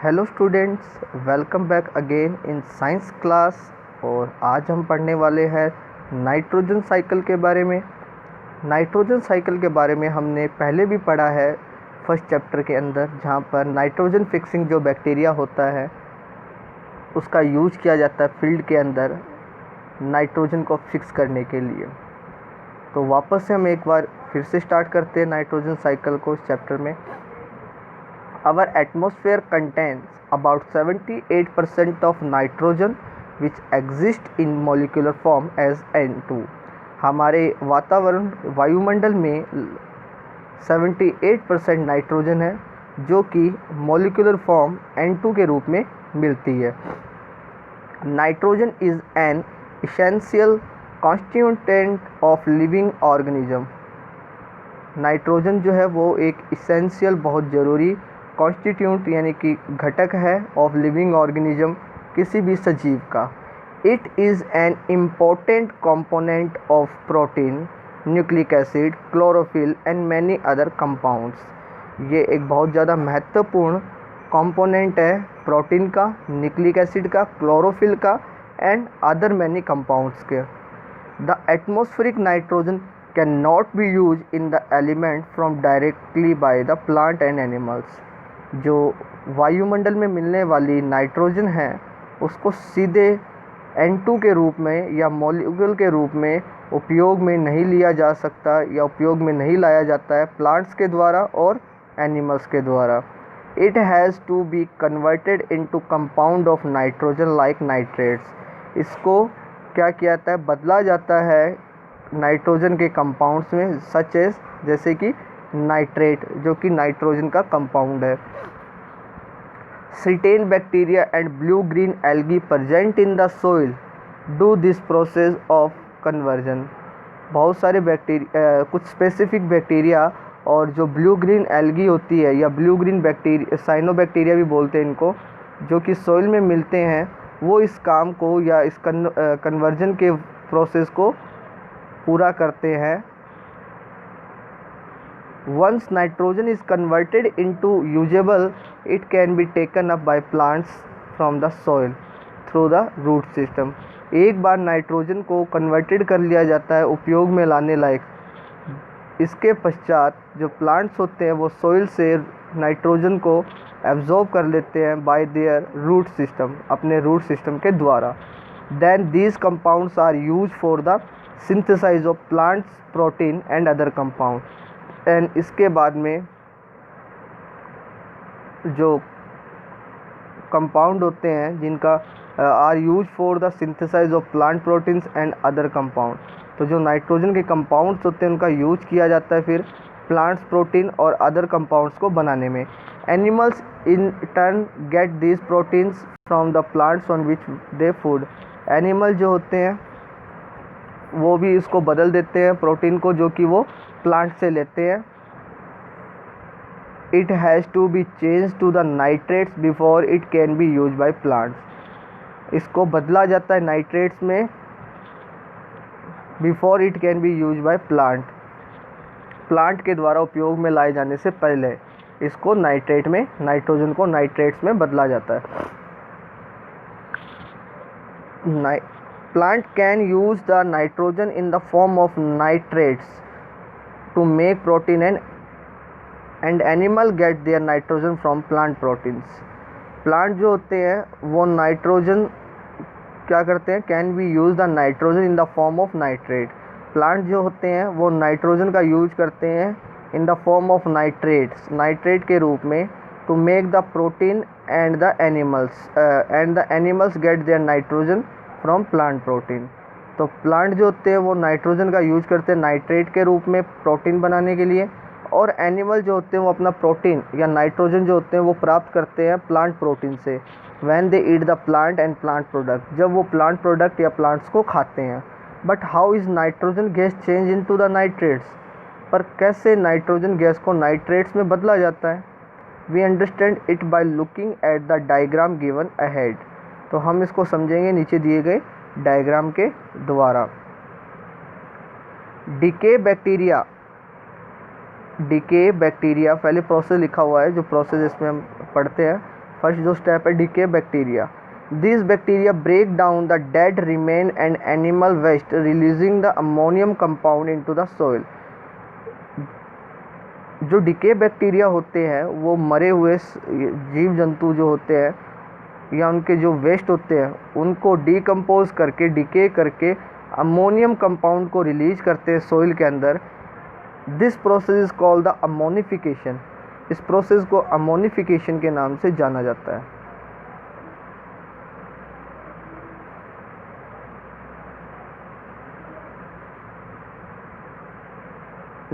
Hello students, welcome back again in science class. और आज हम पढ़ने वाले हैं नाइट्रोजन साइकिल के बारे में। नाइट्रोजन साइकिल के बारे में हमने पहले भी पढ़ा है फर्स्ट चैप्टर के अंदर, जहाँ पर नाइट्रोजन फिक्सिंग जो बैक्टीरिया होता है उसका यूज किया जाता है फील्ड के अंदर नाइट्रोजन को फिक्स करने के लिए। तो वापस से हम एक बार फिर से स्टार्ट करते हैं नाइट्रोजन साइकिल को इस चैप्टर में। Our atmosphere contains about 78% of nitrogen which exists in molecular form as N2। हमारे वातावरण वायुमंडल में 78% नाइट्रोजन है जो कि मॉलिक्यूलर फॉर्म N2 के रूप में मिलती है। Nitrogen is an essential constituent of living organism. Nitrogen जो है वो एक इसेंशियल बहुत ज़रूरी कॉन्स्टिट्यूंट यानी कि घटक है ऑफ लिविंग ऑर्गेनिज्म, किसी भी सजीव का। It is an important component of protein, nucleic acid, chlorophyll and many other compounds. ये एक बहुत ज़्यादा महत्वपूर्ण कंपोनेंट है प्रोटीन का, न्यूक्लिक एसिड का, क्लोरोफिल का एंड अदर मैनी कंपाउंड्स के। The atmospheric nitrogen can not be use in the element from directly by the plant and animals. जो वायुमंडल में मिलने वाली नाइट्रोजन है उसको सीधे N2 के रूप में या मॉलिक्यूल के रूप में उपयोग में नहीं लिया जा सकता या उपयोग में नहीं लाया जाता है प्लांट्स के द्वारा और एनिमल्स के द्वारा। It has to be converted into compound of nitrogen like nitrates. इसको क्या किया जाता है, बदला जाता है नाइट्रोजन के कंपाउंड्स में, सच एज जैसे कि नाइट्रेट जो कि नाइट्रोजन का कंपाउंड है। Certain bacteria and blue-green algae present in the soil do this process of conversion। बहुत सारे बैक्टीरिया, कुछ स्पेसिफिक बैक्टीरिया और जो ब्लू ग्रीन एल्गी होती है या ब्लू ग्रीन बैक्टीरिया, साइनोबैक्टीरिया भी बोलते हैं इनको, जो कि सोइल में मिलते हैं, वो इस काम को या इस कन्वर्जन के प्रोसेस को पूरा करते हैं। Once nitrogen is converted into usable, it can be taken up by plants from the soil through the root system। एक बार नाइट्रोजन को कन्वर्टेड कर लिया जाता है उपयोग में लाने लायक, इसके पश्चात जो प्लांट्स होते हैं वो सोइल से नाइट्रोजन को एब्जॉर्ब कर लेते हैं बाय देयर रूट सिस्टम, अपने रूट सिस्टम के द्वारा। Then these compounds are use for the synthesize of plants protein and other compound. And इसके बाद में जो कंपाउंड होते हैं जिनका are use for the synthesize of plant proteins and other compound, तो जो नाइट्रोजन के कंपाउंड्स होते हैं उनका यूज किया जाता है फिर प्लांट्स प्रोटीन और अदर कंपाउंड्स को बनाने में। Animals in turn get these proteins from the plants on which they food. Animal जो होते हैं वो भी इसको बदल देते हैं प्रोटीन को, जो कि वो प्लांट से लेते हैं। It has to be change to the nitrates before it can be use by plants. इसको बदला जाता है नाइट्रेट्स में before it can be use by plant. Plant के द्वारा उपयोग में लाए जाने से पहले इसको नाइट्रेट में, नाइट्रोजन को नाइट्रेट्स में बदला जाता है। Plant can use the nitrogen in the form of nitrates to make protein and animal get their nitrogen from plant proteins। Plant जो होते हैं वो नाइट्रोजन क्या करते हैं, can be use the nitrogen in the form of nitrate. Plant जो होते हैं वो नाइट्रोजन का यूज करते हैं in the form of nitrates, nitrate के रूप में, to make the protein and the animals get their nitrogen from plant protein. तो प्लांट जो होते हैं वो नाइट्रोजन का यूज करते हैं नाइट्रेट के रूप में प्रोटीन बनाने के लिए, और एनिमल जो होते हैं वो अपना प्रोटीन या नाइट्रोजन जो होते हैं वो प्राप्त करते हैं प्लांट प्रोटीन से। When they eat the plant and plant product, जब वो प्लांट प्रोडक्ट या प्लांट्स को खाते हैं। But how is nitrogen gas change into the nitrates, पर कैसे नाइट्रोजन गैस को नाइट्रेट्स में बदला जाता है। We understand it by looking at the diagram given ahead. तो हम इसको समझेंगे नीचे दिए गए डायग्राम के द्वारा। डिके बैक्टीरिया पहले प्रोसेस लिखा हुआ है, जो प्रोसेस इसमें हम पढ़ते हैं। फर्स्ट जो स्टेप है decay bacteria. This bacteria break down the dead remain and animal waste releasing the ammonium compound into the soil. जो डिके बैक्टीरिया होते हैं वो मरे हुए जीव जंतु जो होते हैं या उनके जो वेस्ट होते हैं उनको डिकम्पोज करके डिके करके अमोनियम कंपाउंड को रिलीज करते हैं सोइल के अंदर। This process is called the ammonification. इस प्रोसेस को अमोनिफिकेशन के नाम से जाना जाता है।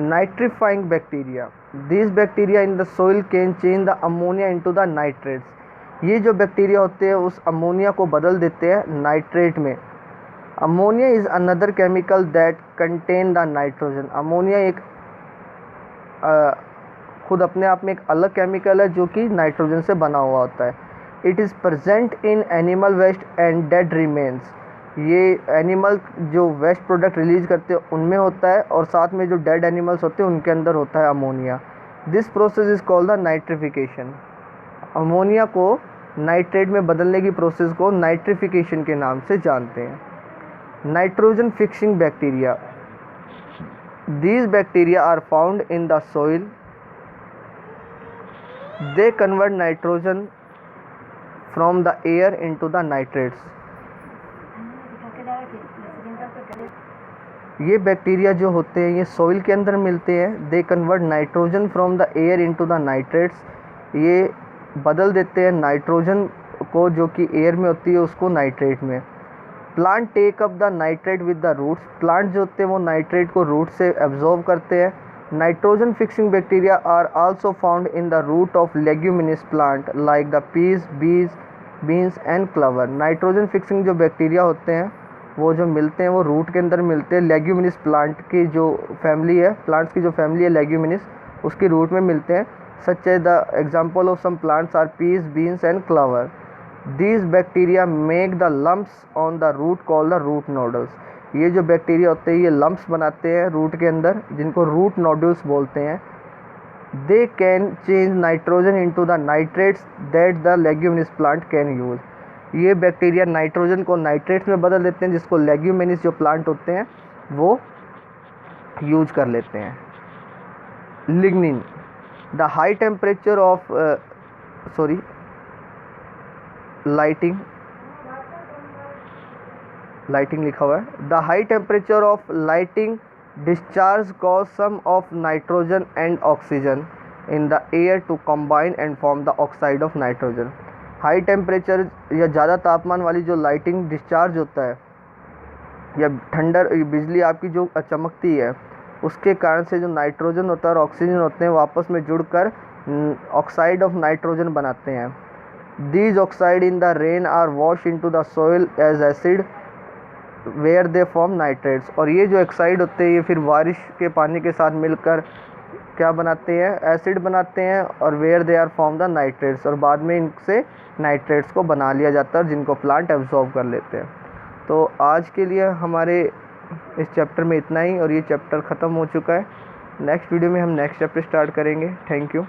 Nitrifying bacteria. This bacteria in the soil can change the ammonia into the nitrates. ये जो बैक्टीरिया होते हैं उस अमोनिया को बदल देते हैं नाइट्रेट में। Ammonia is another chemical that contain the nitrogen. Ammonia एक खुद अपने आप में एक अलग केमिकल है जो कि नाइट्रोजन से बना हुआ होता है। It is present in animal waste and dead remains. ये एनिमल जो वेस्ट प्रोडक्ट रिलीज करते हैं उनमें होता है और साथ में जो डेड एनिमल्स होते हैं उनके अंदर होता है ammonia. This process is called the nitrification. Ammonia को नाइट्रेट में बदलने की प्रोसेस को नाइट्रिफिकेशन के नाम से जानते हैं। Nitrogen fixing bacteria. These bacteria are found in the soil. They convert nitrogen from the air into the nitrates. ये बैक्टीरिया जो होते हैं ये सॉइल के अंदर मिलते हैं। They convert nitrogen from the air into the nitrates. ये बदल देते हैं नाइट्रोजन को जो कि एयर में होती है उसको नाइट्रेट में। Plant take up the nitrate with the roots. Plant जो होते हैं वो नाइट्रेट को रूट से एब्जॉर्ब करते हैं। Nitrogen fixing bacteria are also found in the root of leguminous plant like the peas, beans and clover. Nitrogen fixing जो bacteria होते हैं वो जो मिलते हैं वो रूट के अंदर मिलते हैं। लेग्यूमिनस प्लांट की जो फैमिली है, प्लांट्स की जो फैमिली है लेग्यूमिनस, उसकी रूट में मिलते हैं। Such as the example of some plants are peas, beans and clover. These bacteria make the lumps on the root called the root nodules. ये जो बैक्टीरिया होते हैं ये lumps बनाते हैं रूट के अंदर जिनको रूट नोड्यूल्स बोलते हैं। They can change nitrogen into the nitrates that the leguminous plant can use. ये बैक्टीरिया नाइट्रोजन को नाइट्रेट्स में बदल देते हैं जिसको लेग्यूमिनस जो प्लांट होते हैं वो यूज कर लेते हैं। Lignin. The high temperature of lighting लिखा हुआ है। The high temperature of lighting discharge cause some of nitrogen and oxygen in the air to combine and form the oxide of nitrogen. High temperature या ज़्यादा तापमान वाली जो lighting discharge होता है या बिजली आपकी जो चमकती है उसके कारण से जो नाइट्रोजन होता है और ऑक्सीजन होते हैं वो आपस में जुड़कर ऑक्साइड ऑफ नाइट्रोजन बनाते हैं। These oxide in the rain are washed into the soil as acid where they form nitrates। और ये जो ऑक्साइड होते हैं ये फिर बारिश के पानी के साथ मिलकर क्या बनाते हैं, एसिड बनाते हैं और where they are form the nitrates, और बाद में इनसे नाइट्रेट्स को बना लिया जाता है जिनको प्लांट एब्जॉर्ब कर लेते हैं। तो आज के लिए हमारे इस चैप्टर में इतना ही और ये चैप्टर ख़त्म हो चुका है। नेक्स्ट वीडियो में हम नेक्स्ट चैप्टर स्टार्ट करेंगे। Thank you.